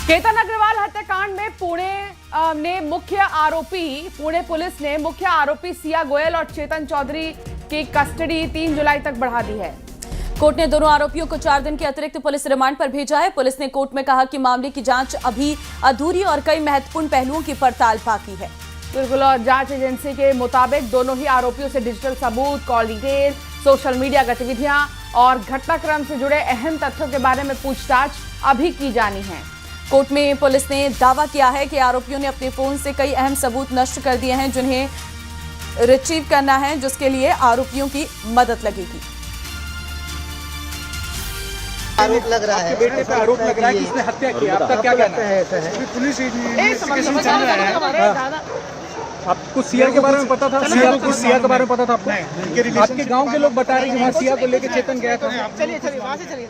केतन अग्रवाल हत्याकांड में पुणे पुलिस ने मुख्य आरोपी सिया गोयल और चेतन चौधरी की कस्टडी 3 जुलाई तक बढ़ा दी है। कोर्ट ने दोनों आरोपियों को 4 दिन के अतिरिक्त पुलिस रिमांड पर भेजा है। पुलिस ने कोर्ट में कहा कि मामले की जांच अभी अधूरी और कई महत्वपूर्ण पहलुओं की पड़ताल बाकी है। बिल्कुल, और जांच एजेंसी के मुताबिक दोनों ही आरोपियों से डिजिटल सबूत, कॉल डिटेल, सोशल मीडिया गतिविधियां और घटनाक्रम से जुड़े अहम तथ्यों के बारे में पूछताछ अभी की जानी है। कोर्ट में पुलिस ने दावा किया है कि आरोपियों ने अपने फोन से कई अहम सबूत नष्ट कर दिए हैं, जिन्हें रिट्रीव करना है, जिसके लिए आरोपियों की मदद लगेगी। आरोप लग रहा है, बेटे पे आरोप लग रहा है कि इसने हत्या की। आपका क्या कहना है? पुलिस इन्वेस्टिगेशन चल रहा है। आपको सिया के बारे में पता था? सिया के बारे में पता था आपको? आपके गांव के लोग बता रहे हैं कि वहाँ सिया को लेकर चेतन गया था। चलिए वहाँ से चलिए।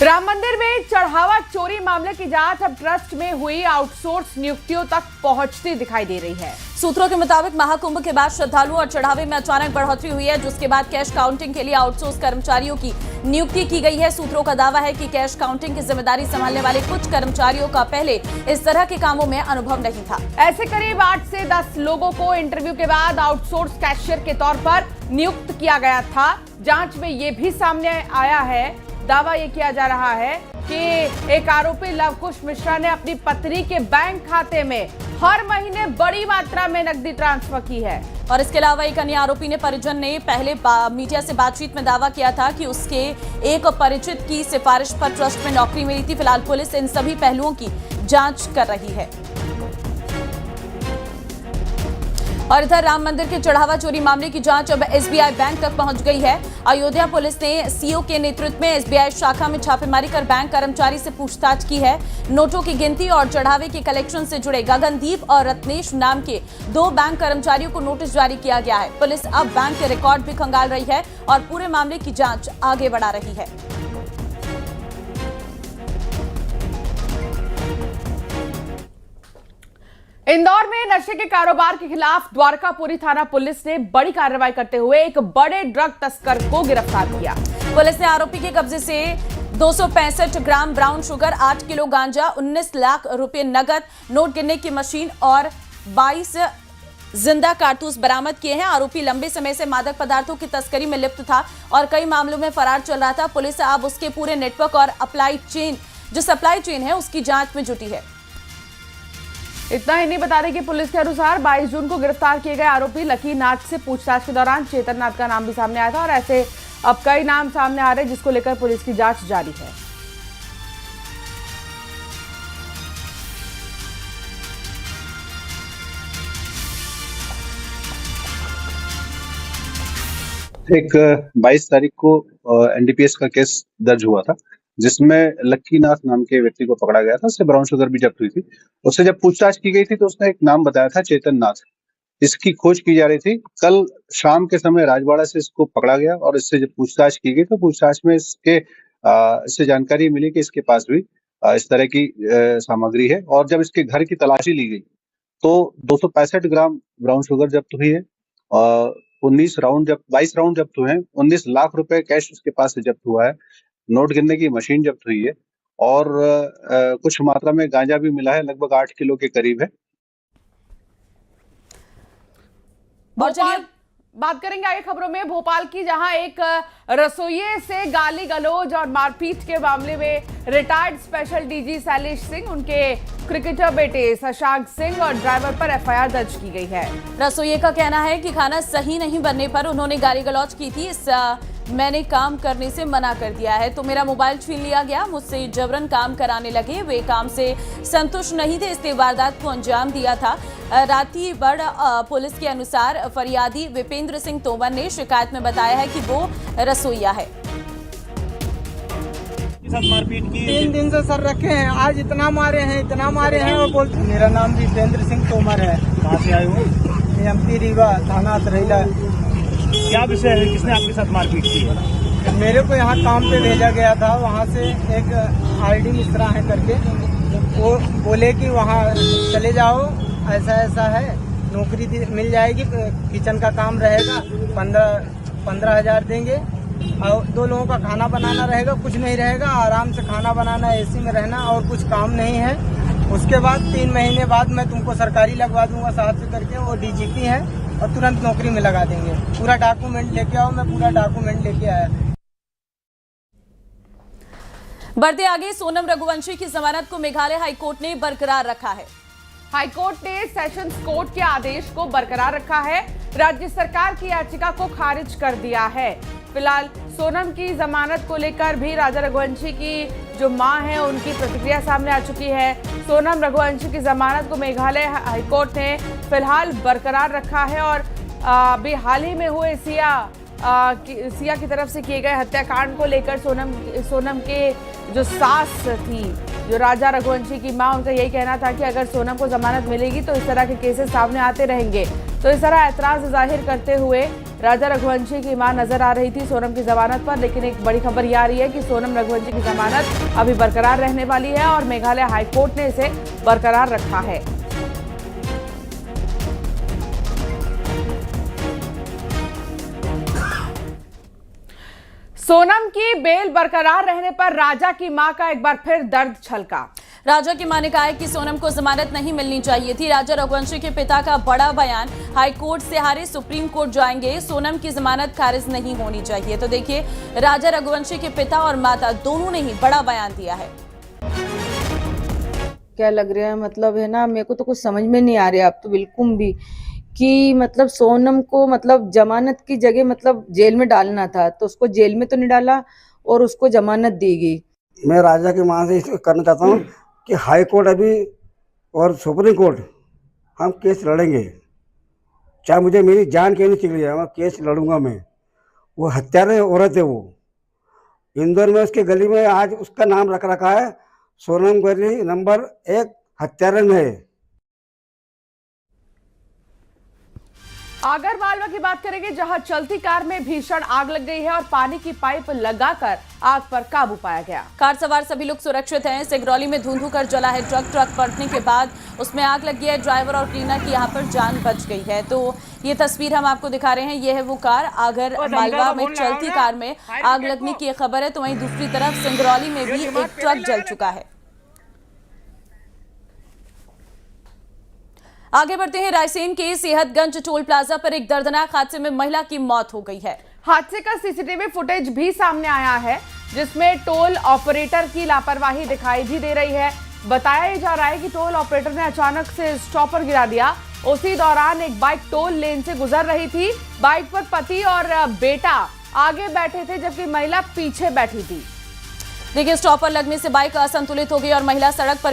राम मंदिर में चढ़ावा चोरी मामले की जांच अब ट्रस्ट में हुई आउटसोर्स नियुक्तियों तक पहुंचती दिखाई दे रही है। सूत्रों के मुताबिक महाकुंभ के बाद श्रद्धालुओं और चढ़ावे में अचानक बढ़ोतरी हुई है, जिसके बाद कैश काउंटिंग के लिए आउटसोर्स कर्मचारियों की नियुक्ति की गई है। सूत्रों का दावा है कि कैश काउंटिंग की जिम्मेदारी संभालने वाले कुछ कर्मचारियों का पहले इस तरह के कामों में अनुभव नहीं था। ऐसे करीब 8 से 10 लोगों को इंटरव्यू के बाद आउटसोर्स कैशियर के तौर पर नियुक्त किया गया था। जांच में ये भी सामने आया है, दावा ये किया जा रहा है कि एक आरोपी लवकुश मिश्रा ने अपनी पत्नी के बैंक खाते में हर महीने बड़ी मात्रा में नकदी ट्रांसफर की है। और इसके अलावा एक अन्य आरोपी ने परिजन ने पहले मीडिया से बातचीत में दावा किया था कि उसके एक परिचित की सिफारिश पर ट्रस्ट में नौकरी मिली थी। फिलहाल पुलिस इन सभी पहलुओं की जांच कर रही है। और इधर राम मंदिर के चढ़ावा चोरी मामले की जांच अब एसबीआई बैंक तक पहुंच गई है। अयोध्या पुलिस ने सीओ के नेतृत्व में एसबीआई शाखा में छापेमारी कर बैंक कर्मचारी से पूछताछ की है। नोटों की गिनती और चढ़ावे के कलेक्शन से जुड़े गगनदीप और रत्नेश नाम के 2 बैंक कर्मचारियों को नोटिस जारी किया गया है। पुलिस अब बैंक के रिकॉर्ड भी खंगाल रही है और पूरे मामले की जांच आगे बढ़ा रही है। इंदौर में नशे के कारोबार के खिलाफ द्वारकापुरी थाना पुलिस ने बड़ी कार्रवाई करते हुए एक बड़े ड्रग तस्कर को गिरफ्तार किया। पुलिस ने आरोपी के कब्जे से 265 ग्राम ब्राउन शुगर, 8 किलो गांजा, 19 लाख रुपए नगद, नोट गिनने की मशीन और 22 जिंदा कारतूस बरामद किए हैं। आरोपी लंबे समय से मादक पदार्थों की तस्करी में लिप्त था और कई मामलों में फरार चल रहा था। पुलिस अब उसके पूरे नेटवर्क और सप्लाई चेन है, उसकी जांच में जुटी है। इतना ही नहीं, बता दें कि पुलिस के अनुसार 22 जून को गिरफ्तार किए गए आरोपी लकी नाथ से पूछताछ के दौरान चेतन नाथ का नाम भी सामने आया था और ऐसे अब कई नाम सामने आ रहे हैं, जिसको लेकर पुलिस की जांच जारी है। एक 22 तारीख को एनडीपीएस का केस दर्ज हुआ था, जिसमें लक्की नाथ नाम के व्यक्ति को पकड़ा गया था। उससे ब्राउन शुगर भी जब्त हुई थी। उससे जब पूछताछ की गई थी तो उसने एक नाम बताया था, चेतन नाथ। इसकी खोज की जा रही थी। कल शाम के समय राजवाड़ा से इसको पकड़ा गया और इससे जब पूछताछ की गई तो पूछताछ में इससे जानकारी मिली कि इसके पास भी इस तरह की सामग्री है। और जब इसके घर की तलाशी ली गई तो 265 ग्राम ब्राउन शुगर जब्त हुई है और 22 राउंड जब्त हुए हैं। 19 लाख रुपए कैश उसके पास से जब्त हुआ है। नोट गिनने की मशीन जब्त हुई है और कुछ मात्रा में गांजा भी मिला है, लगभग 8 किलो के करीब है। बात करेंगे आगे खबरों में भोपाल की, जहां एक रसोइये से गाली गलौज और मारपीट के मामले में retired special DG Shailesh Singh, उनके क्रिकेटर बेटे शशांक सिंह और ड्राइवर पर एफआईआर दर्ज की गई है। रसोइये का कहना है कि खाना सही नहीं बनने पर उन्होंने गाली गलौज की थी। मैंने काम करने से मना कर दिया है तो मेरा मोबाइल छीन लिया गया, मुझसे जबरन काम कराने लगे। वे काम से संतुष्ट नहीं थे, इसलिए वारदात को अंजाम दिया था। रातीबड़ पुलिस के अनुसार फरियादी विपेंद्र सिंह तोमर ने शिकायत में बताया है कि वो रसोइया है। 3 दिन से सर रखे हैं, आज इतना मारे हैं और बोलते। मेरा नाम विपेंद्र सिंह तोमर है। कहाँ से आए हो? एमपी रीवा थाना अतरैला। क्या विषय है? किसने आपके साथ मारपीट की है? मेरे को यहाँ काम पे भेजा गया था, वहाँ से एक आरडी मिश्रा है करके, वो बोले कि वहाँ चले जाओ, ऐसा है, नौकरी मिल जाएगी, किचन का काम रहेगा, 15,000 देंगे, और 2 लोगों का खाना बनाना रहेगा, कुछ नहीं रहेगा, आराम से खाना बनाना, एसी में रहना और कुछ काम नहीं है। उसके बाद 3 महीने बाद मैं तुमको सरकारी लगवा दूंगा साहब से करके, वो डीजीपी है और तुरंत नौकरी में लगा देंगे। पूरा डॉक्यूमेंट लेके आओ, मैं पूरा डॉक्यूमेंट लेके आया था। बढ़ते आगे, सोनम रघुवंशी की जमानत को मेघालय हाईकोर्ट ने बरकरार रखा है। हाईकोर्ट ने सेशंस कोर्ट के आदेश को बरकरार रखा है। राज्य सरकार की याचिका को खारिज कर दिया है। फिलहाल सोनम की जमानत को लेकर भी राजा रघुवंशी की जो मां है उनकी प्रतिक्रिया सामने आ चुकी है। सोनम रघुवंशी की जमानत को मेघालय हाईकोर्ट ने फिलहाल बरकरार रखा है और अभी हाल ही में हुए सिया की तरफ से किए गए हत्याकांड को लेकर सोनम के जो सास थी, जो राजा रघुवंशी की मां, उनका यही कहना था कि अगर सोनम को जमानत मिलेगी तो इस तरह के केसेस सामने आते रहेंगे। तो इस तरह ऐतराज जाहिर करते हुए राजा रघुवंशी की मां नजर आ रही थी सोनम की जमानत पर। लेकिन एक बड़ी खबर ये आ रही है कि सोनम रघुवंशी की जमानत अभी बरकरार रहने वाली है और मेघालय हाईकोर्ट ने इसे बरकरार रखा है। सोनम की बेल बरकरार रहने पर राजा की मां का एक बार फिर दर्द छलका। राजा की मां ने कहा है कि सोनम को जमानत नहीं मिलनी चाहिए थी। राजा रघुवंशी के पिता का बड़ा बयान, हाईकोर्ट से हारे सुप्रीम कोर्ट जाएंगे, सोनम की जमानत खारिज नहीं होनी चाहिए। तो देखिए, राजा रघुवंशी के पिता और माता दोनों ने ही बड़ा बयान दिया है। क्या लग रहा है, मतलब है ना, मेरे को तो कुछ समझ में नहीं आ रहा अब तो बिल्कुल भी, कि मतलब सोनम को मतलब जमानत की जगह मतलब जेल में डालना था, तो उसको जेल में तो नहीं डाला और उसको जमानत दी गई। मैं राजा की मां से इस करना चाहता हूँ कि हाई कोर्ट अभी और सुप्रीम कोर्ट हम केस लड़ेंगे, चाहे मुझे मेरी जान क्यों नहीं चली जाए, केस लड़ूंगा मैं। वो हत्यारे औरत है, वो इंदौर में उसके गली में आज उसका नाम रख रखा है, सोनम गली नंबर 1 हत्यारन है। आगरमालवा की बात करेंगे, जहां चलती कार में भीषण आग लग गई है और पानी की पाइप लगाकर आग पर काबू पाया गया। कार सवार सभी लोग सुरक्षित हैं। सिगरौली में धुंधु कर जला है ट्रक पलटने के बाद उसमें आग लग गई है। ड्राइवर और क्लीनर की यहां पर जान बच गई है। तो ये तस्वीर हम आपको दिखा रहे हैं, ये है वो कार। आगरमालवा में चलती कार में आग लगने की खबर है, तो वहीं दूसरी तरफ सिंगरौली में भी एक ट्रक जल चुका है। आगे बढ़ते हैं, रायसेन के सेहतगंज टोल प्लाजा पर एक दर्दनाक हादसे में महिला की मौत हो गई है। हादसे का सीसीटीवी फुटेज भी सामने आया है, जिसमें टोल ऑपरेटर की लापरवाही दिखाई भी दे रही है। बताया जा रहा है कि टोल ऑपरेटर ने अचानक से स्टॉपर गिरा दिया। उसी दौरान एक बाइक टोल लेन से गुजर रही थी। बाइक पर पति और बेटा आगे बैठे थे, जबकि महिला पीछे बैठी थी। देखिए, स्टॉपर लगने से बाइक असंतुलित हो गई और महिला सड़क पर